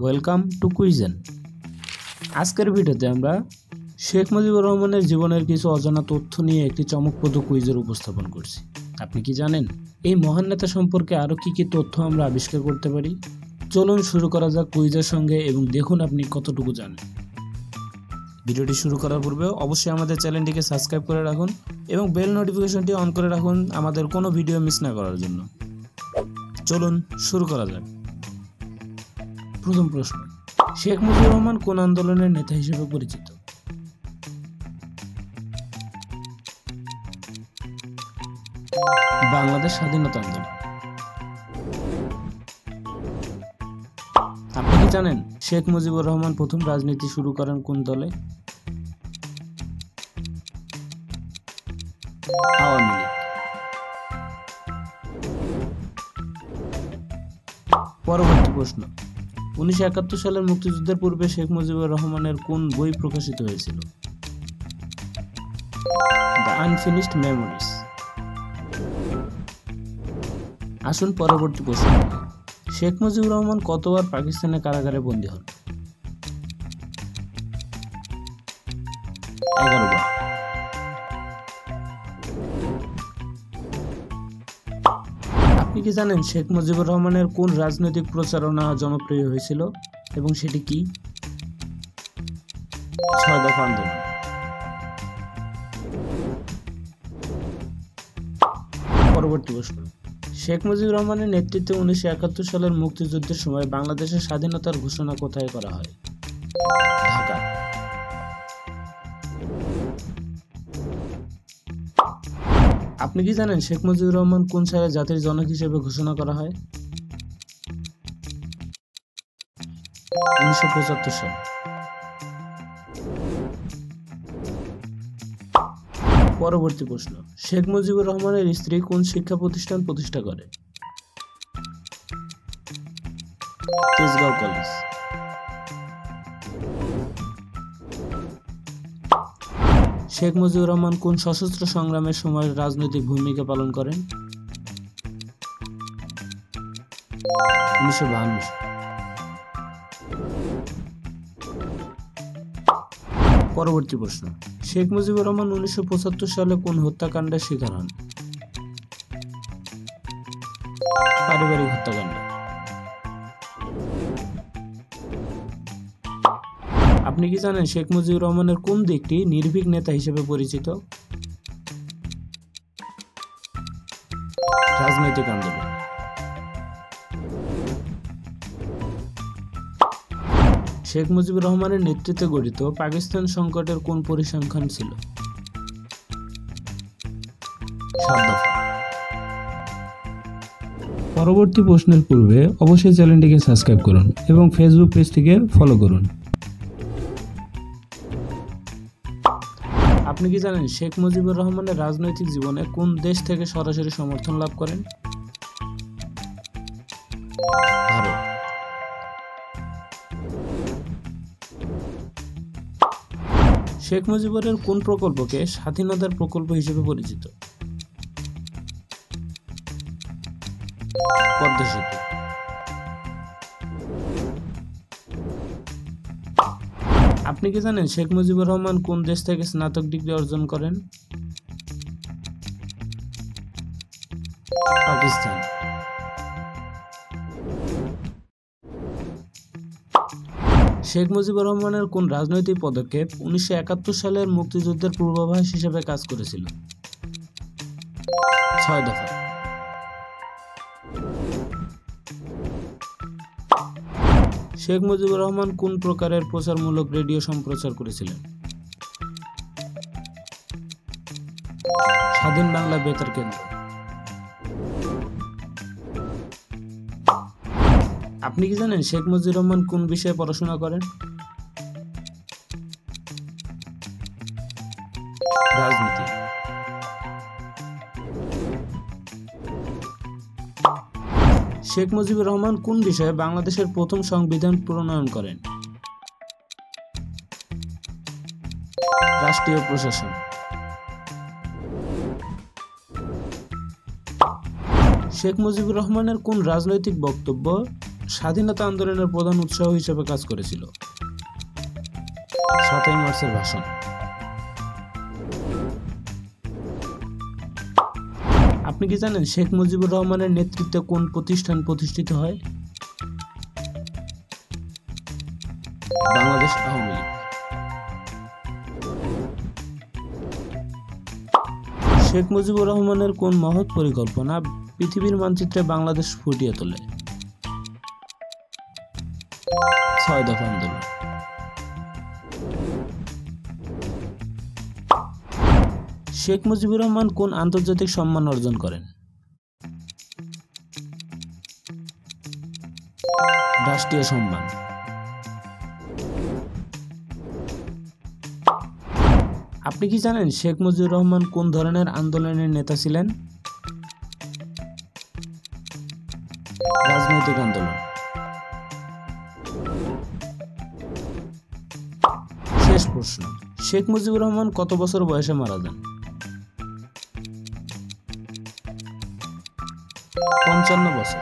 Welcome to কুইজেন। আজকের ভিডিওতে আমরা শেখ মুজিবুর রহমানের জীবনের কিছু অজানা তথ্য নিয়ে একটি চমকপ্রদ কুইজের উপস্থাপন করছি। আপনি কি জানেন এই মহান নেতা সম্পর্কে আরও কি তথ্য আমরা আবিষ্কার করতে পারি? চলুন শুরু করা যাক কুইজের সঙ্গে এবং দেখুন আপনি কতটুকু জানেন। ভিডিওটি শুরু করার পূর্বে অবশ্যই আমাদের চ্যানেলটিকে সাবস্ক্রাইব করে রাখুন এবং বেল নোটিফিকেশনটি অন করে রাখুন আমাদের কোনো ভিডিও মিস না করার জন্য। চলুন শুরু করা যাক। প্রথম প্রশ্ন, শেখ মুজিবুর রহমান কোন আন্দোলনের নেতা হিসেবে পরিচিত? বাংলাদেশ স্বাধীনতা আন্দোলন। আপনি কি জানেন শেখ মুজিবুর রহমান প্রথম রাজনীতি শুরু করেন কোন দলে? আওয়ামী লীগ। পরবর্তী প্রশ্ন, 1971 সালের মুক্তিযুদ্ধের পূর্বে শেখ মুজিবুর রহমানের কোন বই প্রকাশিত হয়েছিল? The unfinished memories. আসুন পরবর্তী প্রশ্ন, শেখ মুজিবুর রহমান কতবার পাকিস্তানের কারাগারে বন্দী হন? 11 বার। আপনি কি জানেন শেখ মুজিবুর রহমানের কোন রাজনৈতিক প্রচারণা জনপ্রিয় হয়েছিল এবং সেটি কি? 6 দফা আন্দোলন। পরবর্তী প্রশ্ন, শেখ মুজিবুর রহমানের নেতৃত্বে 1971 সালের মুক্তিযুদ্ধের সময় বাংলাদেশের স্বাধীনতার ঘোষণা কোথায় করা হয়? ঢাকা। আপনি কি জানেন শেখ মুজিবুর রহমান কোন সালে জাতির জনক হিসেবে ঘোষণা করা হয়? 1975 সাল। পরবর্তী প্রশ্ন, শেখ মুজিবুর রহমানের স্ত্রী কোন শিক্ষা প্রতিষ্ঠান প্রতিষ্ঠা করে? তেজগাঁও কলেজ। শেখ মুজিবুর রহমান কোন সশস্ত্র সংগ্রামের সময় রাজনৈতিক ভূমিকা পালন করেন? 1952 সাল। পরবর্তী প্রশ্ন, শেখ মুজিবুর রহমান 1975 সালে কোন হত্যাকাণ্ডের শিকার হন? পারিবারিক হত্যাকাণ্ড। আপনি কি জানেন শেখ মুজিবুর রহমানের কোন দিকটি নির্ভীক নেতা হিসেবে পরিচিত? রাজনৈতিক আন্দোলন। শেখ মুজিবুর রহমানের নেতৃত্বে গঠিত পাকিস্তান সংকটের কোন পরিসংখ্যান ছিল? 7 দফা। পরবর্তী প্রশ্নের পূর্বে অবশ্যই চ্যানেলটিকে সাবস্ক্রাইব করুন এবং ফেসবুক পেজটিকে ফলো করুন। আপনি কি জানেন শেখ মুজিবুর রহমানের রাজনৈতিক জীবনে কোন দেশ থেকে সরাসরি সমর্থন লাভ করেন? ভারত। শেখ মুজিবুরের কোন প্রকল্পকে স্বাধীনতার প্রকল্প হিসেবে পরিচিত? পদ্মা সেতু। আপনি কি জানেন শেখ মুজিবুর রহমান কোন দেশ থেকে স্নাতক ডিগ্রি অর্জন করেন? পাকিস্তান। শেখ মুজিবুর রহমানের কোন রাজনৈতিক পদক্ষেপ 1971 সালের মুক্তিযুদ্ধের পূর্বাভাস হিসেবে কাজ করেছিল? 6 দফা। শেখ মুজিবুর রহমান কোন প্রকারের প্রচারমূলক রেডিও সম্প্রচার করেছিলেন? স্বাধীন বাংলা বেতার কেন্দ্র। আপনি কি জানেন শেখ মুজিবুর রহমান কোন বিষয়ে পড়াশোনা করেন? রাজনীতি। শেখ মুজিবুর রহমান কোন বিষয়ে বাংলাদেশের প্রথম সংবিধান প্রণয়ন করেন? রাষ্ট্রীয় প্রশাসন। শেখ মুজিবুর রহমানের কোন রাজনৈতিক বক্তব্য স্বাধীনতা আন্দোলনের প্রধান উৎসাহ হিসেবে কাজ করেছিল? 7ই মার্চের ভাষণ। আপনি কি জানেন শেখ মুজিবুর রহমানের নেতৃত্বে কোন প্রতিষ্ঠান প্রতিষ্ঠিত হয়? বাংলাদেশ আওয়ামী লীগ। শেখ মুজিবুর রহমানের কোন মহৎ পরিকল্পনা পৃথিবীর মানচিত্রে বাংলাদেশ ফুটিয়ে তোলে? 6 দফা আন্দোলন। শেখ মুজিবুর রহমান কোন আন্তর্জাতিক সম্মান অর্জন করেন? রাষ্ট্রীয় সম্মান। আপনি কি জানেন শেখ মুজিবুর রহমান কোন ধরনের আন্দোলনের নেতা ছিলেন? রাজনৈতিক আন্দোলন। শেষ প্রশ্ন, শেখ মুজিবুর রহমান কত বছর বয়সে মারা যান? 55 বছর।